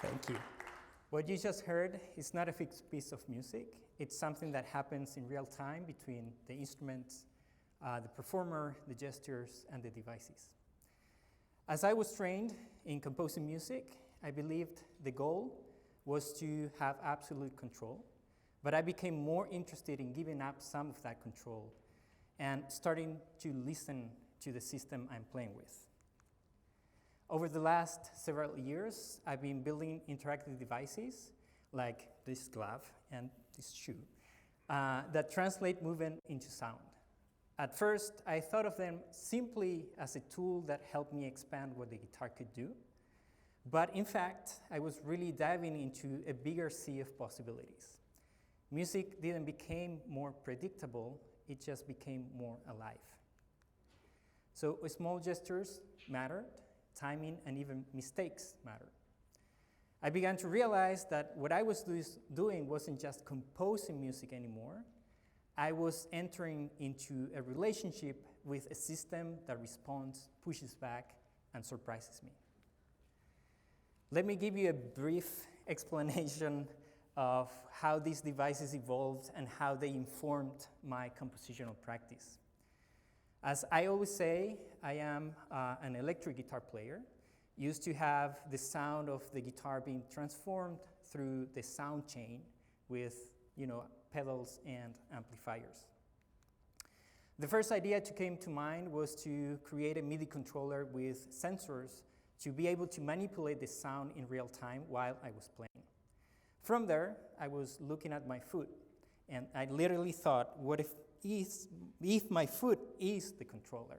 Thank you. What you just heard is not a fixed piece of music. It's something that happens in real time between the instruments, the performer, the gestures, and the devices. As I was trained in composing music, I believed the goal was to have absolute control, but I became more interested in giving up some of that control and starting to listen to the system I'm playing with. Over the last several years, I've been building interactive devices like this glove and this shoe that translate movement into sound. At first, I thought of them simply as a tool that helped me expand what the guitar could do. But in fact, I was really diving into a bigger sea of possibilities. Music didn't become more predictable, it just became more alive. So small gestures mattered. Timing and even mistakes matter. I began to realize that what I was doing wasn't just composing music anymore. I was entering into a relationship with a system that responds, pushes back, and surprises me. Let me give you a brief explanation of how these devices evolved and how they informed my compositional practice. As I always say, I am an electric guitar player, used to have the sound of the guitar being transformed through the sound chain with, pedals and amplifiers. The first idea that came to mind was to create a MIDI controller with sensors to be able to manipulate the sound in real time while I was playing. From there, I was looking at my foot, and I literally thought, what if my foot is the controller?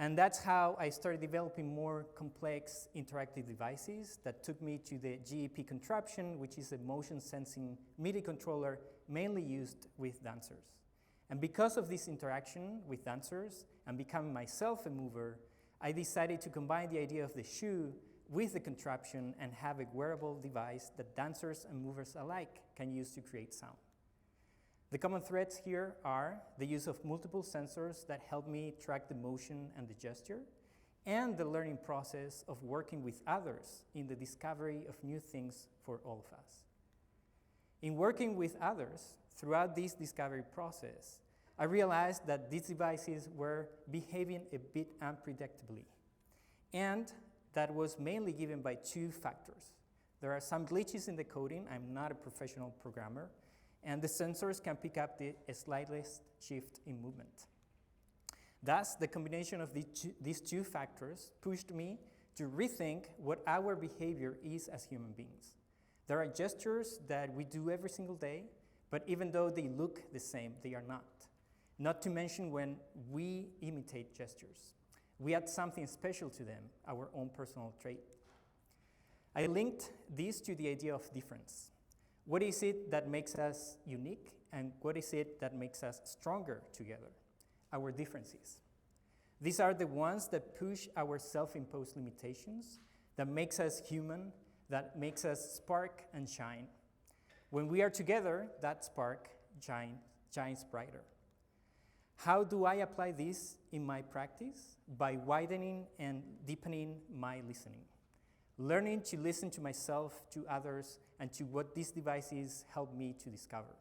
And that's how I started developing more complex interactive devices that took me to the GEP contraption, which is a motion sensing MIDI controller mainly used with dancers. And because of this interaction with dancers and becoming myself a mover, I decided to combine the idea of the shoe with the contraption and have a wearable device that dancers and movers alike can use to create sound. The common threads here are the use of multiple sensors that help me track the motion and the gesture, and the learning process of working with others in the discovery of new things for all of us. In working with others throughout this discovery process, I realized that these devices were behaving a bit unpredictably, and that was mainly given by two factors. There are some glitches in the coding. I'm not a professional programmer, and the sensors can pick up the slightest shift in movement. Thus, the combination of these two factors pushed me to rethink what our behavior is as human beings. There are gestures that we do every single day, but even though they look the same, they are not. Not to mention when we imitate gestures. We add something special to them, our own personal trait. I linked this to the idea of difference. What is it that makes us unique, and what is it that makes us stronger together? Our differences. These are the ones that push our self-imposed limitations, that makes us human, that makes us spark and shine. When we are together, that spark shines brighter. How do I apply this in my practice? By widening and deepening my listening. Learning to listen to myself, to others, and to what these devices help me to discover.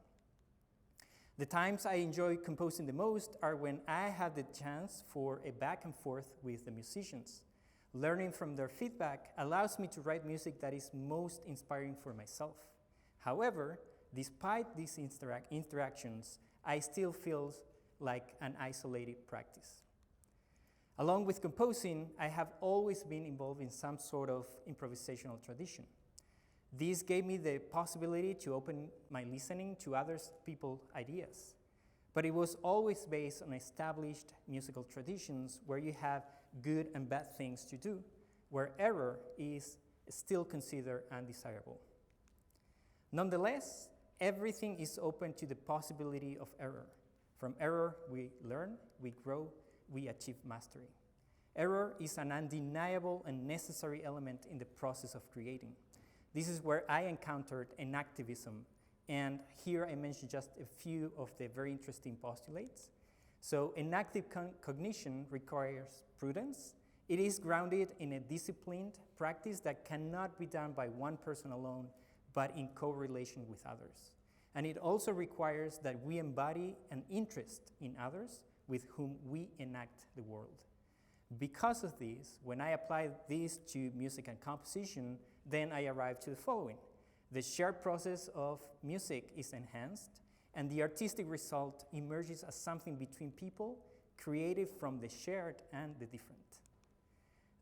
The times I enjoy composing the most are when I have the chance for a back and forth with the musicians. Learning from their feedback allows me to write music that is most inspiring for myself. However, despite these interactions, I still feel like an isolated practice. Along with composing, I have always been involved in some sort of improvisational tradition. This gave me the possibility to open my listening to other people's ideas. But it was always based on established musical traditions where you have good and bad things to do, where error is still considered undesirable. Nonetheless, everything is open to the possibility of error. From error, we learn, we grow, we achieve mastery. Error is an undeniable and necessary element in the process of creating. This is where I encountered enactivism, and here I mentioned just a few of the very interesting postulates. So enactive cognition requires prudence. It is grounded in a disciplined practice that cannot be done by one person alone, but in correlation with others. And it also requires that we embody an interest in others with whom we enact the world. Because of this, when I apply this to music and composition, then I arrive to the following. The shared process of music is enhanced, and the artistic result emerges as something between people, creative from the shared and the different.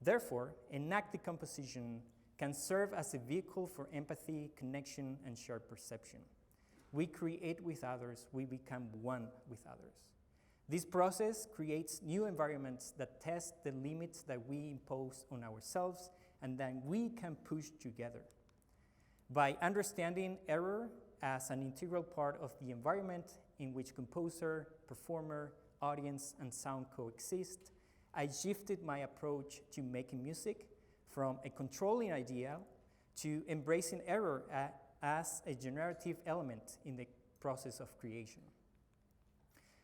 Therefore, enactive composition can serve as a vehicle for empathy, connection, and shared perception. We create with others, we become one with others. This process creates new environments that test the limits that we impose on ourselves and that we can push together. By understanding error as an integral part of the environment in which composer, performer, audience, and sound coexist, I shifted my approach to making music from a controlling idea to embracing error as a generative element in the process of creation.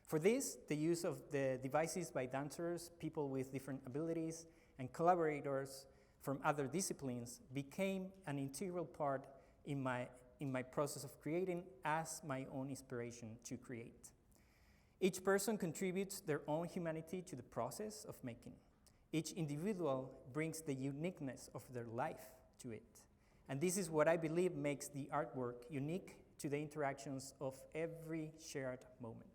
For this, the use of the devices by dancers, people with different abilities, and collaborators from other disciplines became an integral part in my process of creating as my own inspiration to create. Each person contributes their own humanity to the process of making. Each individual brings the uniqueness of their life to it. And this is what I believe makes the artwork unique to the interactions of every shared moment.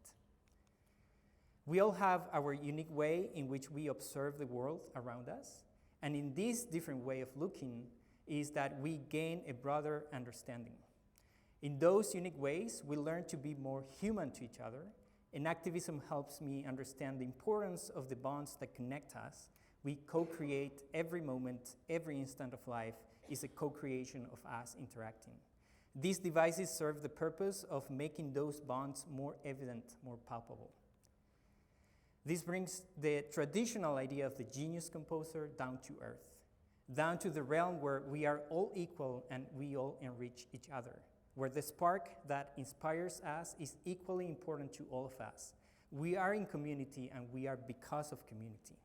We all have our unique way in which we observe the world around us, and in this different way of looking is that we gain a broader understanding. In those unique ways, we learn to be more human to each other, and activism helps me understand the importance of the bonds that connect us. We co-create every moment, every instant of life is a co-creation of us interacting. These devices serve the purpose of making those bonds more evident, more palpable. This brings the traditional idea of the genius composer down to earth, down to the realm where we are all equal and we all enrich each other, where the spark that inspires us is equally important to all of us. We are in community and we are because of community.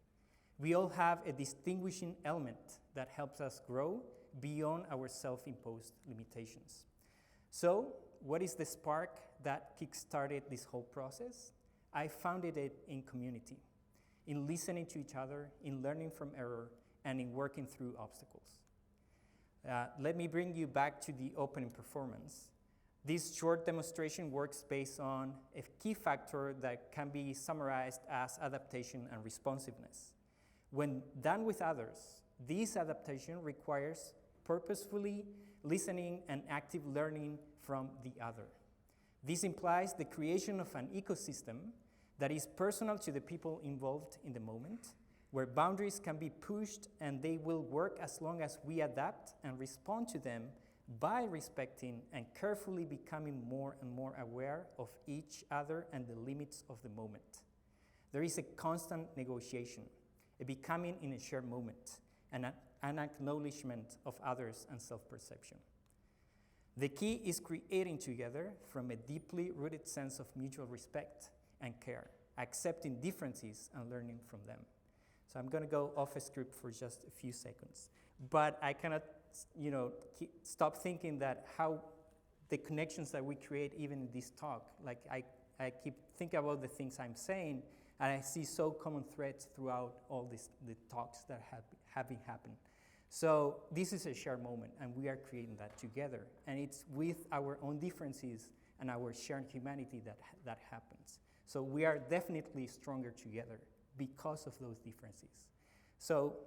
We all have a distinguishing element that helps us grow beyond our self-imposed limitations. So, what is the spark that kickstarted this whole process? I founded it in community, in listening to each other, in learning from error, and in working through obstacles. Let me bring you back to the opening performance. This short demonstration works based on a key factor that can be summarized as adaptation and responsiveness. When done with others, this adaptation requires purposefully listening and active learning from the other. This implies the creation of an ecosystem that is personal to the people involved in the moment, where boundaries can be pushed and they will work as long as we adapt and respond to them by respecting and carefully becoming more and more aware of each other and the limits of the moment. There is a constant negotiation, a becoming in a shared moment, and an acknowledgement of others and self-perception. The key is creating together from a deeply rooted sense of mutual respect and care, accepting differences and learning from them. So I'm going to go off a script for just a few seconds. But I cannot, stop thinking that how the connections that we create even in this talk, like I keep thinking about the things I'm saying, and I see so common threads throughout all the talks that have been happening. So this is a shared moment, and we are creating that together. And it's with our own differences and our shared humanity that happens. So we are definitely stronger together because of those differences. So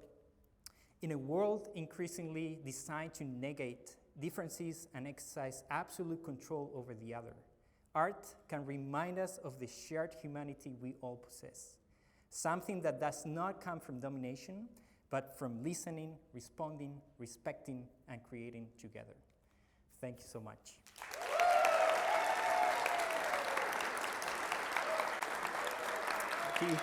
in a world increasingly designed to negate differences and exercise absolute control over the other, art can remind us of the shared humanity we all possess, something that does not come from domination, but from listening, responding, respecting, and creating together. Thank you so much. Thank you.